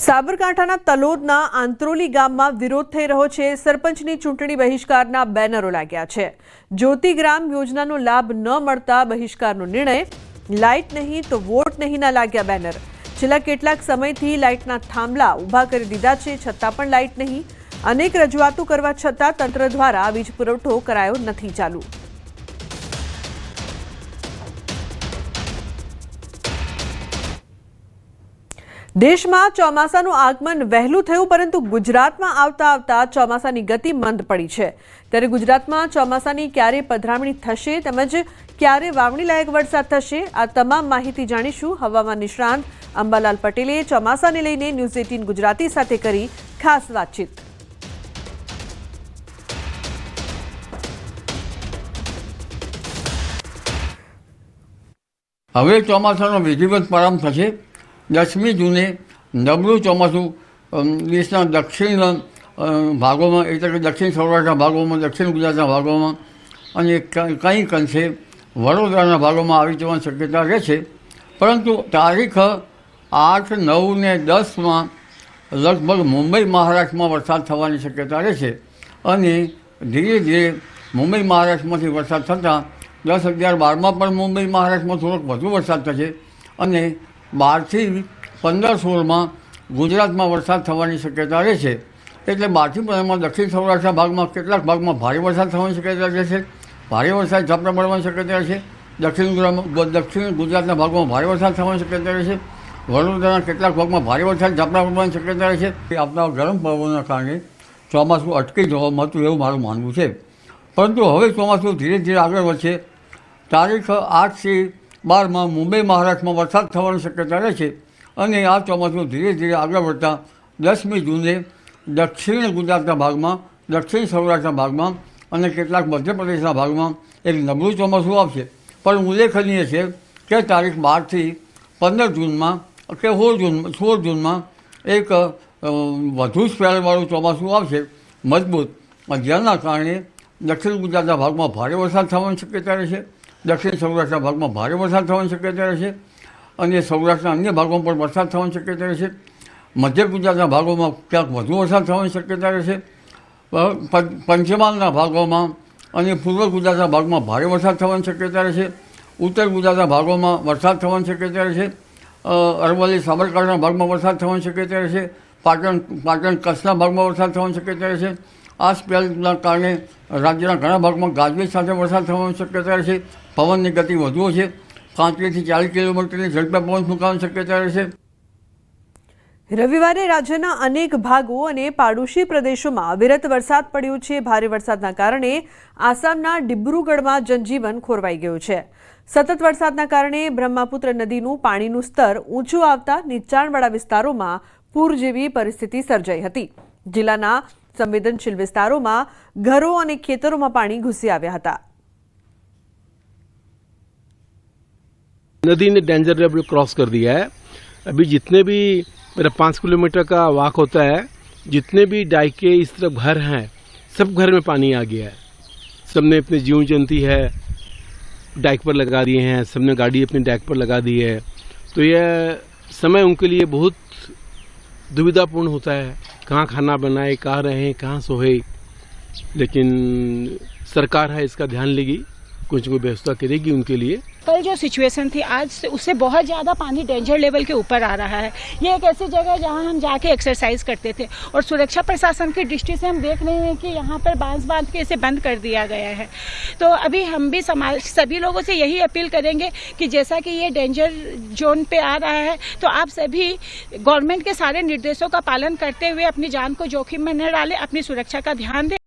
સાબરકાંઠાના તલોદના આંત્રોલી ગામમાં વિરોધ થઈ રહ્યો છે। સરપંચની ચૂંટણી બહિષ્કારના બેનરો લાગ્યા છે। જ્યોતિગ્રામ યોજનાનો લાભ ન મળતા બહિષ્કારનો નિર્ણય। લાઇટ નહીં તો વોટ નહીંના લાગ્યા બેનર। છેલ્લા કેટલાક સમયથી લાઇટના થાંભલા ઊભા કરી દીધા છે, છતાં પણ લાઇટ નહીં। અનેક રજૂઆતો કરવા છતાં તંત્ર દ્વારા વીજ પુરવઠો કરાયો નથી ચાલુ। દેશમાં ચોમાસાનું આગમન વહેલું થયું, પરંતુ ગુજરાતમાં આવતા આવતા ચોમાસાની ગતિ મંદ પડી છે। ત્યારે ગુજરાતમાં ચોમાસાની ક્યારે પધરામણી થશે તેમજ ક્યારે વાવણી લાયક વરસાદ થશે, આ તમામ માહિતી જાણીશું। હવામાન નિષ્ણાંત અંબાલાલ પટેલે ચોમાસાને લઈને ન્યૂઝ 18 ગુજરાતી સાથે કરી ખાસ વાતચીત। હવે ચોમાસાનો વિધિવત પ્રારંભ થશે। 10મી જૂને નબળું ચોમાસું દેશના દક્ષિણ ભાગોમાં, એટલે કે દક્ષિણ સૌરાષ્ટ્રના ભાગોમાં, દક્ષિણ ગુજરાતના ભાગોમાં અને કંઈક અંશે વડોદરાના ભાગોમાં આવી જવાની શક્યતા રહેશે। પરંતુ તારીખ 8, 9 ને 10માં લગભગ મુંબઈ મહારાષ્ટ્રમાં વરસાદ થવાની શક્યતા રહેશે અને ધીરે ધીરે મુંબઈ મહારાષ્ટ્રમાંથી વરસાદ થતાં 10, 11, 12માં પણ મુંબઈ મહારાષ્ટ્રમાં થોડોક વધુ વરસાદ થશે અને 12થી 15, 16માં ગુજરાતમાં વરસાદ થવાની શક્યતા રહેશે। એટલે 12થી 15માં દક્ષિણ સૌરાષ્ટ્રના ભાગમાં કેટલાક ભાગમાં ભારે વરસાદ થવાની શક્યતા રહેશે। ભારે વરસાદ ઝાપટા પડવાની શક્યતા રહેશે। દક્ષિણ ગુજરાતના ભાગમાં ભારે વરસાદ થવાની શક્યતા રહેશે। વડોદરાના કેટલાક ભાગમાં ભારે વરસાદ ઝાપટા પડવાની શક્યતા રહેશે। આપણા ગરમ પવનના કારણે ચોમાસું અટકી જવામાં હતું એવું મારું માનવું છે। પરંતુ હવે ચોમાસું ધીરે ધીરે આગળ વધશે। તારીખ 8થી 12માં મુંબઈ મહારાષ્ટ્રમાં વરસાદ થવાની શક્યતા રહેશે અને આ ચોમાસું ધીરે ધીરે આગળ વધતા 10મી જૂને દક્ષિણ ગુજરાતના ભાગમાં, દક્ષિણ સૌરાષ્ટ્રના ભાગમાં અને કેટલાક મધ્યપ્રદેશના ભાગમાં એક નબળું ચોમાસું આવશે। પણ ઉલ્લેખનીય છે કે તારીખ 12થી 15 જૂનમાં કે 16 જૂનમાં એક વધુ સ્પેલવાળું ચોમાસું આવશે, મજબૂત, જેના કારણે દક્ષિણ ગુજરાતના ભાગમાં ભારે વરસાદ થવાની શક્યતા રહેશે। દક્ષિણ સૌરાષ્ટ્રના ભાગમાં ભારે વરસાદ થવાની શક્યતા રહેશે અને સૌરાષ્ટ્રના અન્ય ભાગોમાં પણ વરસાદ થવાની શક્યતા રહેશે। મધ્ય ગુજરાતના ભાગોમાં ક્યાંક વધુ વરસાદ થવાની શક્યતા રહેશે। પંચમહાલના ભાગોમાં અને પૂર્વ ગુજરાતના ભાગમાં ભારે વરસાદ થવાની શક્યતા રહેશે। ઉત્તર ગુજરાતના ભાગોમાં વરસાદ થવાની શક્યતા રહેશે। અરવલ્લી, સાબરકાંઠાના ભાગમાં વરસાદ થવાની શક્યતા રહેશે। પાટણ કચ્છના ભાગમાં વરસાદ થવાની શક્યતા રહેશે। આ સ્પેલના કારણે રાજ્યના ઘણા ભાગમાં ગાજવીજ સાથે વરસાદ થવાની શક્યતા રહેશે। પવનની ગતિ વધુ છે, 35થી 40 કિલોમીટરની ઝડપે પવન ફૂંકાવાની શક્યતા રહેશે। રવિવારે રાજ્યના અનેક ભાગો અને પાડોશી પ્રદેશોમાં અવિરત વરસાદ પડ્યો છે। ભારે વરસાદના કારણે આસામના ડિબ્રુગઢમાં જનજીવન ખોરવાઈ ગયું છે। સતત વરસાદના કારણે બ્રહ્મપુત્ર નદીનું પાણીનું સ્તર ઊંચું આવતા નીચાણવાળા વિસ્તારોમાં પૂર જેવી પરિસ્થિતિ સર્જાઈ હતી। જિલ્લાના સંવેદનશીલ વિસ્તારોમાં ઘરો અને ખેતરોમાં પાણી ઘૂસી આવ્યા હતા। नदी ने डेंजर लेवल क्रॉस कर दिया है। अभी जितने भी मेरा 5 किलोमीटर का वाक होता है, जितने भी डाई के इस तरफ घर हैं, सब घर में पानी आ गया है। सबने अपनी जीवन जंती है डाइक पर लगा दिए हैं, सबने गाड़ी अपनी डाइक पर लगा दी है। तो यह समय उनके लिए बहुत दुविधापूर्ण होता है, कहाँ खाना बनाए, कहाँ रहें, कहाँ सोए। लेकिन सरकार है इसका ध्यान लेगी, कुछ कोई व्यवस्था करेगी उनके लिए। कल जो सिचुएशन थी आज से उससे बहुत ज़्यादा पानी डेंजर लेवल के ऊपर आ रहा है। ये एक ऐसी जगह है जहाँ हम जाके एक्सरसाइज करते थे और सुरक्षा प्रशासन की दृष्टि से हम देख रहे हैं कि यहाँ पर बांस बांध के इसे बंद कर दिया गया है। तो अभी हम भी समाज सभी लोगों से यही अपील करेंगे कि जैसा कि ये डेंजर जोन पे आ रहा है, तो आप सभी गवर्नमेंट के सारे निर्देशों का पालन करते हुए अपनी जान को जोखिम में न डालें, अपनी सुरक्षा का ध्यान दें।